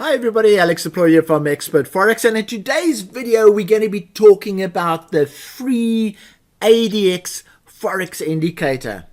Hi everybody, Alex Deploy here from Expert Forex, and in today's video we're going to be talking about the free ADX Forex indicator.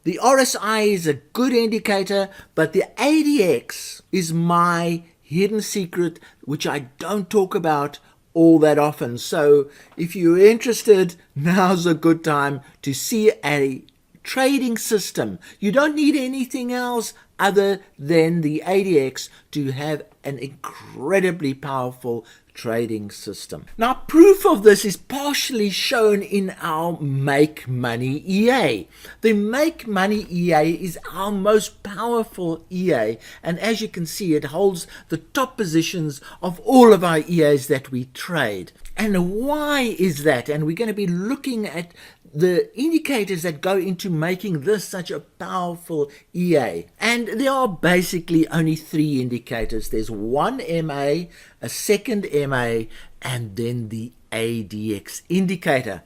The RSI is a good indicator, but the ADX is my hidden secret, which I don't talk about all that often. So if you're interested, now's a good time to see a trading system. You don't need anything else other than the ADX to have an incredibly powerful trading system. Now, proof of this is partially shown in our Make Money EA. The Make Money EA is our most powerful EA, and as you can see, it holds the top positions of all of our EAs that we trade. And why is that? And we're going to be looking at the indicators that go into making this such a powerful EA. And there are basically only three indicators. There's one MA, a second MA, and then the ADX indicator.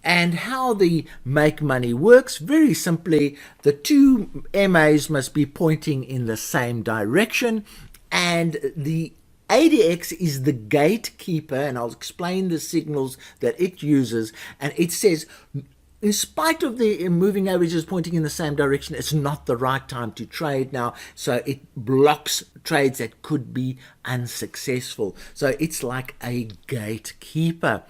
And how the Make Money works, very simply, the two MAs must be pointing in the same direction, and the ADX is the gatekeeper, and I'll explain the signals that it uses. And it says, in spite of the moving averages pointing in the same direction, it's not the right time to trade now. So it blocks trades that could be unsuccessful. So it's like a gatekeeper.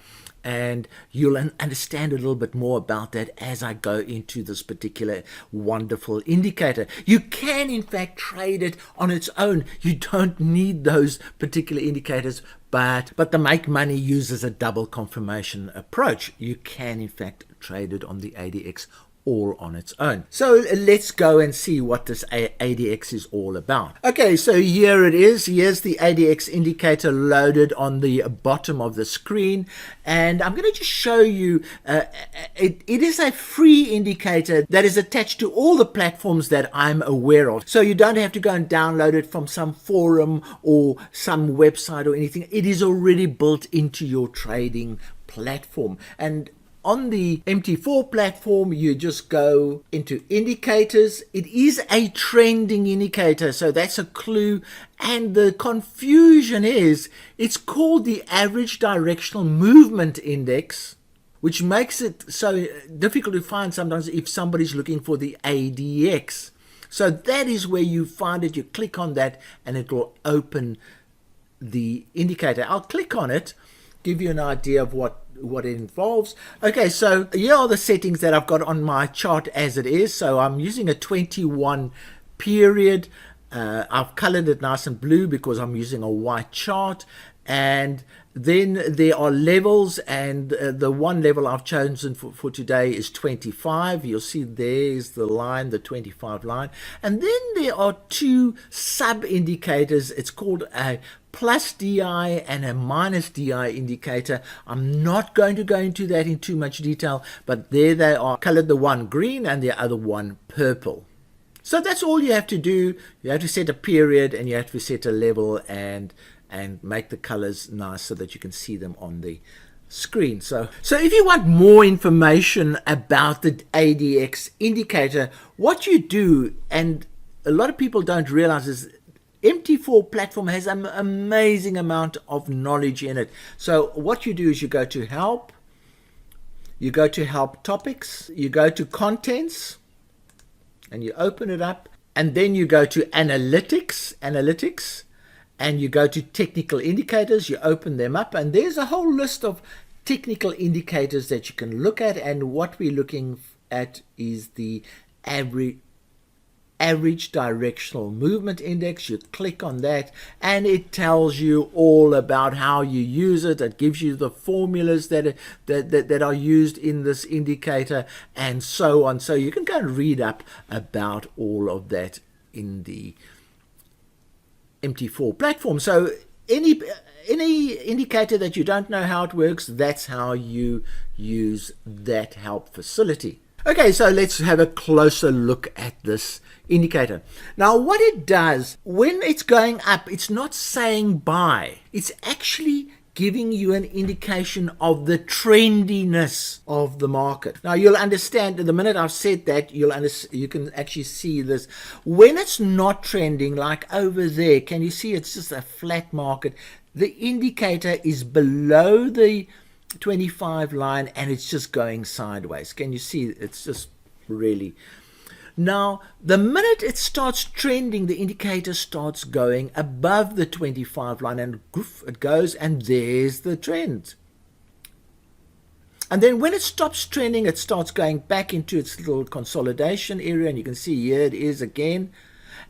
And you'll understand a little bit more about that as I go into this particular wonderful indicator. You can, in fact, trade it on its own. You don't need those particular indicators, but the Make Money uses a double confirmation approach. You can, in fact, trade it on the ADX all on its own. So let's go and see what this ADX is all about. Okay, so here it is. Here's the ADX indicator loaded on the bottom of the screen, and I'm going to just show you it is a free indicator that is attached to all the platforms that I'm aware of. So you don't have to go and download it from some forum or some website or anything. It is already built into your trading platform. And on the MT4 platform, you just go into indicators. It is a trending indicator, so that's a clue. And the confusion is, it's called the average directional movement index, which makes it so difficult to find sometimes if somebody's looking for the ADX. So that is where you find it. You click on that and it will open the indicator. I'll click on it, give you an idea of what it involves. Okay, so here are the settings that I've got on my chart as it is. So I'm using a 21 period. I've colored it nice and blue because I'm using a white chart. And then there are levels, and the one level I've chosen for today is 25. You'll see there's the line, the 25 line. And then there are two sub indicators. It's called a plus DI and a minus DI indicator. I'm not going to go into that in too much detail, but there they are, colored, the one green and the other one purple. So that's all you have to do. You have to set a period and you have to set a level and make the colors nice so that you can see them on the screen. So if you want more information about the ADX indicator, what you do, and a lot of people don't realize, is MT4 platform has an amazing amount of knowledge in it. So what you do is you go to help, you go to help topics, you go to contents, and you open it up, and then you go to analytics, and you go to technical indicators, you open them up, and there's a whole list of technical indicators that you can look at. And what we're looking at is the average directional movement index. You click on that and it tells you all about how you use it. It gives you the formulas that are used in this indicator and so on. So you can go and read up about all of that in the MT4 platform. So any indicator that you don't know how it works, that's how you use that help facility. Okay, so let's have a closer look at this indicator. Now, what it does, when it's going up, it's not saying buy. It's actually giving you an indication of the trendiness of the market. Now you'll understand, the minute I've said that, you can actually see this. When it's not trending, like over there, can you see it's just a flat market? The indicator is below the 25 line and it's just going sideways. Can you see? It's just really... Now, the minute it starts trending, the indicator starts going above the 25 line and goof, it goes, and there's the trend. And then when it stops trending, it starts going back into its little consolidation area, and you can see here it is again.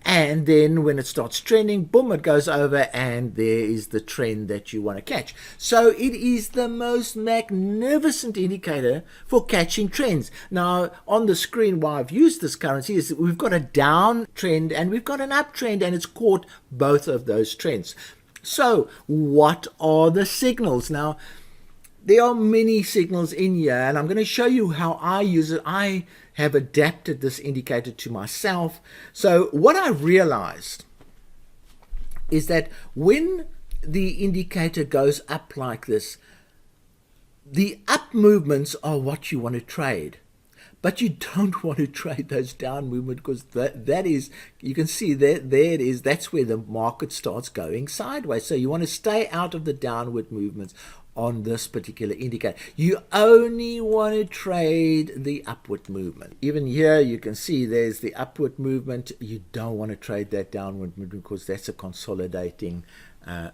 And then when it starts trending, boom, it goes over, and there is the trend that you want to catch. So it is the most magnificent indicator for catching trends. Now, on the screen, why I've used this currency is that we've got a downtrend and we've got an uptrend, and it's caught both of those trends. So what are the signals? Now, there are many signals in here, and I'm going to show you how I use it. I have adapted this indicator to myself. So what I realized is that when the indicator goes up like this, the up movements are what you want to trade. But you don't want to trade those down movements, because that is, you can see there it is, that's where the market starts going sideways. So you want to stay out of the downward movements on this particular indicator. You only want to trade the upward movement. Even here you can see there's the upward movement. You don't want to trade that downward movement because that's a consolidating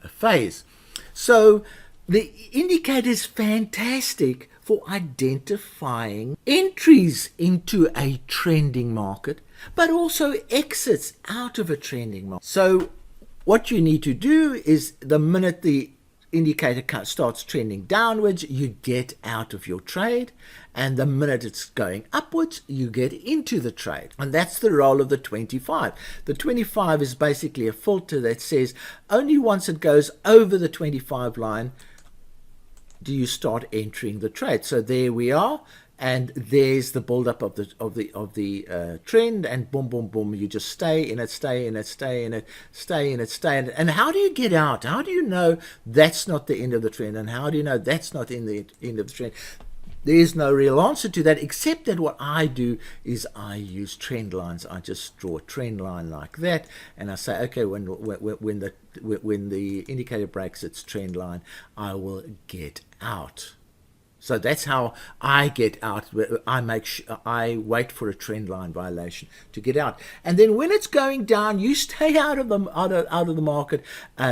phase. So the indicator is fantastic for identifying entries into a trending market, but also exits out of a trending market. So what you need to do is, the minute the indicator starts trending downwards, you get out of your trade, and the minute it's going upwards, you get into the trade. And that's the role of the 25. The 25 is basically a filter that says only once it goes over the 25 line do you start entering the trade. So there we are, and there's the buildup of the trend, and boom, boom, boom, you just stay in it, stay in it, stay in it, stay in it, stay in it. And how do you get out? How do you know that's not the end of the trend? And how do you know that's not in the end of the trend? There's no real answer to that, except that what I do is I use trend lines. I just draw a trend line like that, and I say, okay, when the indicator breaks its trend line, I will get out. So that's how I get out. I wait for a trend line violation to get out, and then when it's going down, you stay out of the market.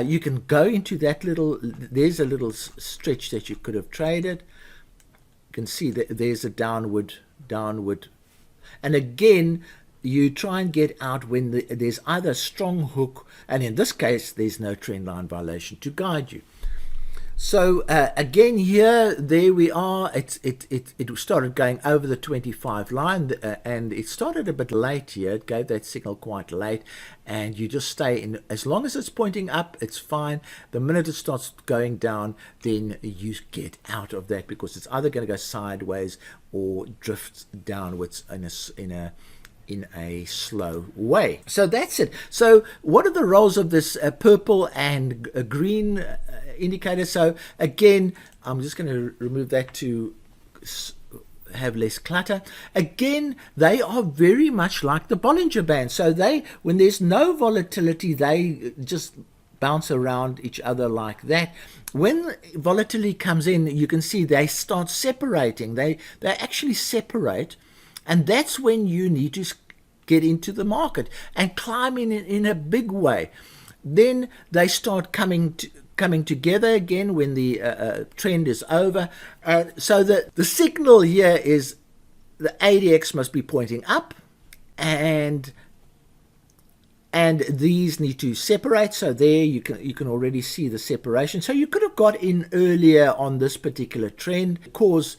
You can go into that little. There's a little stretch that you could have traded. You can see that there's a downward, and again, you try and get out when there's either a strong hook, and in this case, there's no trend line violation to guide you. So again here, there we are. It started going over the 25 line, and it started a bit late here. It gave that signal quite late, and you just stay in. As long as it's pointing up, it's fine. The minute it starts going down, then you get out of that, because it's either going to go sideways or drift downwards in a slow way. So that's it. So what are the roles of this purple and green indicator? So again, I'm just going to remove that to have less clutter. Again, they are very much like the Bollinger Band. So when there's no volatility, they just bounce around each other like that. When volatility comes in, you can see they start separating. They actually separate, and that's when you need to get into the market and climb in a big way. Then they start coming together again when the trend is over. So the signal here is the ADX must be pointing up, and these need to separate. So there you can already see the separation. So you could have got in earlier on this particular trend, because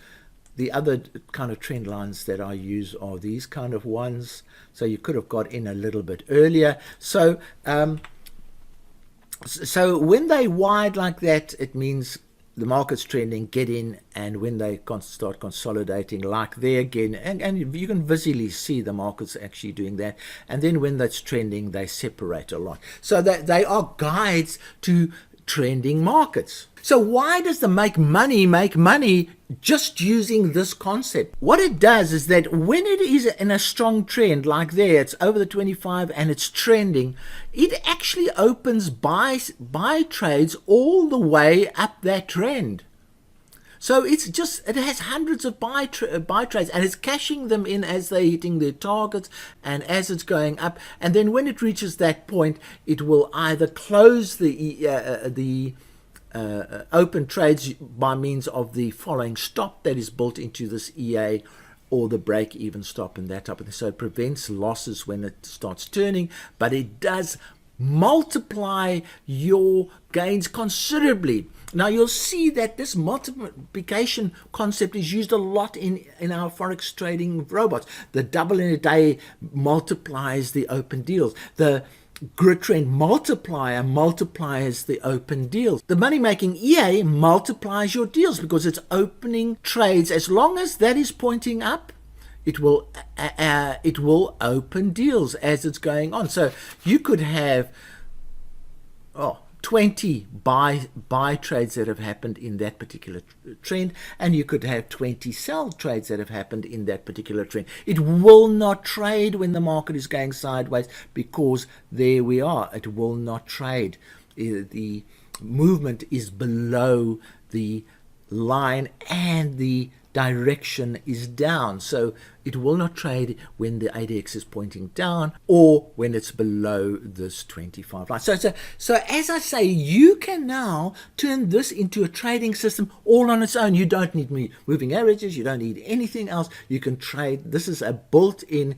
the other kind of trend lines that I use are these kind of ones. So you could have got in a little bit earlier. So so when they wide like that, it means the market's trending, get in. And when they start consolidating like there again, and you can visually see the market's actually doing that. And then when that's trending, they separate a lot. So that they are guides to trending markets. So why does the make money just using this concept? What it does is that when it is in a strong trend like there, it's over the 25 and it's trending, it actually opens buy trades all the way up that trend. So it has hundreds of buy trades, and it's cashing them in as they're hitting their targets and as it's going up. And then when it reaches that point, it will either close the open trades by means of the following stop that is built into this EA, or the break-even stop and that type of thing. So it prevents losses when it starts turning, but it does multiply your gains considerably. Now you'll see that this multiplication concept is used a lot in our Forex trading robots. The double in a day multiplies the open deals. The grid trend multiplier multiplies the open deals. The money making EA multiplies your deals because it's opening trades. As long as that is pointing up, it will open deals as it's going on. So you could have 20 buy trades that have happened in that particular trend, and you could have 20 sell trades that have happened in that particular trend. It will not trade when the market is going sideways, because there we are, it will not trade. The movement is below the line and the direction is down, so it will not trade when the ADX is pointing down or when it's below this 25 line. So as I say, you can now turn this into a trading system all on its own. You don't need moving averages, you don't need anything else. You can trade. This is a built-in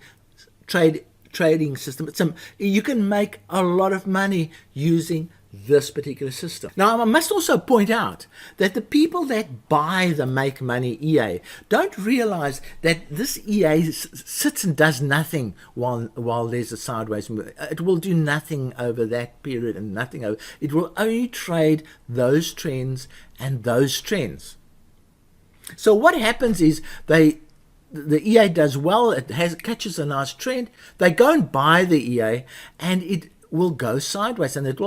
trading system. You can make a lot of money using this particular system. Now, I must also point out that the people that buy the make money EA don't realize that this EA sits and does nothing while there's a sideways move. It will do nothing over that period and nothing over. It will only trade those trends and those trends. So what happens is the EA does well. It catches a nice trend. They go and buy the EA, and it will go sideways, and it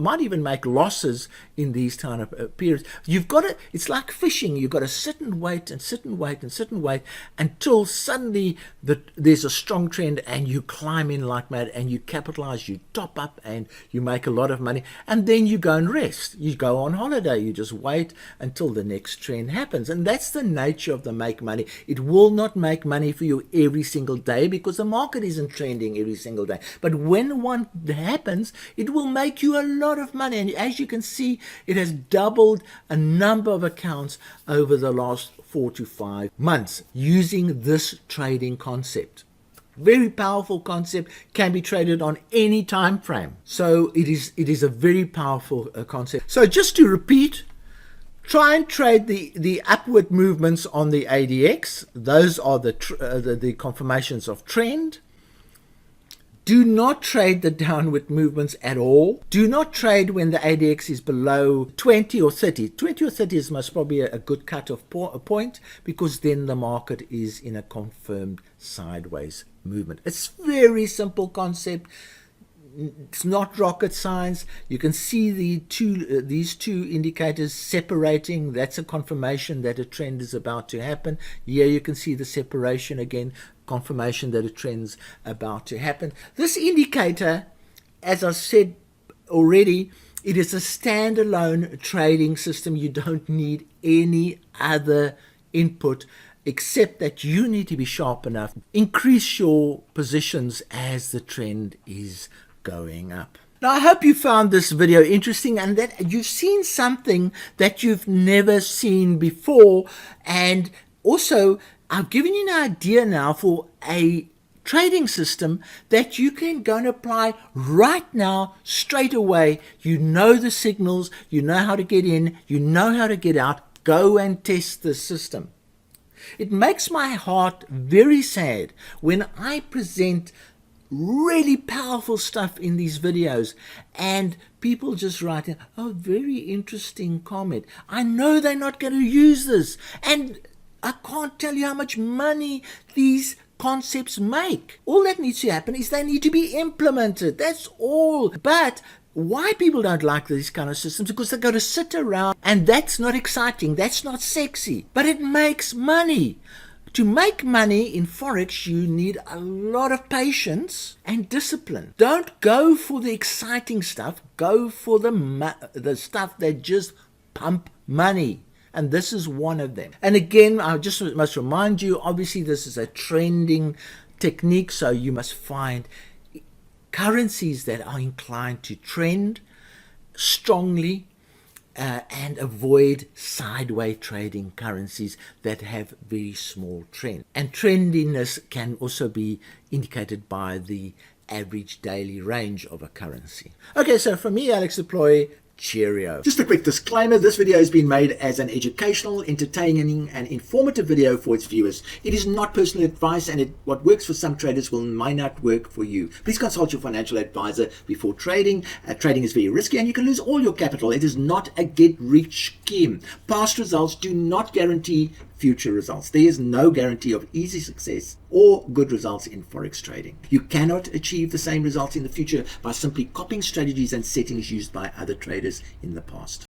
might even make losses in these kind of periods. You've got to, it's like fishing. You've got to sit and wait and sit and wait and sit and wait until suddenly there's a strong trend, and you climb in like mad, and you capitalize, you top up, and you make a lot of money, and then you go and rest. You go on holiday. You just wait until the next trend happens, and that's the nature of the make money. It will not make money for you every single day because the market isn't trending every single day. But when one happens, it will make you a lot of money, and as you can see, it has doubled a number of accounts over the last 4 to 5 months using this trading concept. Very powerful concept, can be traded on any time frame. So it is a very powerful concept. So just to repeat, try and trade the upward movements on the ADX. Those are the confirmations of trend. Do not trade the downward movements at all. Do not trade when the ADX is below 20 or 30. 20 or 30 is most probably a good cut-off point, because then the market is in a confirmed sideways movement. It's very simple concept. It's not rocket science. You can see these two indicators separating. That's a confirmation that a trend is about to happen. Here you can see the separation again, confirmation that a trend's about to happen. This indicator, as I said already, it is a standalone trading system. You don't need any other input except that you need to be sharp enough. Increase your positions as the trend is going up. Now, I hope you found this video interesting and that you've seen something that you've never seen before. And also, I've given you an idea now for a trading system that you can go and apply right now, straight away. You know the signals, you know how to get in, you know how to get out. Go and test the system. It makes my heart very sad when I present really powerful stuff in these videos and people just write, oh, very interesting comment. I know they're not going to use this, and I can't tell you how much money these concepts make. All that needs to happen is they need to be implemented. That's all. But why people don't like these kind of systems, because they got to sit around, and that's not exciting, that's not sexy, but it makes money. To make money in Forex, you need a lot of patience and discipline. Don't go for the exciting stuff, go for the stuff that just pump money. And this is one of them. And again, I just must remind you, obviously this is a trending technique, so you must find currencies that are inclined to trend strongly, and avoid sideways trading currencies that have very small trend. And trendiness can also be indicated by the average daily range of a currency. Okay, so from me, Alex Deploy, cheerio. Just a quick disclaimer, this video has been made as an educational, entertaining and informative video for its viewers. It is not personal advice, and what works for some traders might not work for you. Please consult your financial advisor before trading. Trading is very risky and you can lose all your capital. It is not a get-rich scheme. Past results do not guarantee future results. There is no guarantee of easy success or good results in Forex trading. You cannot achieve the same results in the future by simply copying strategies and settings used by other traders in the past.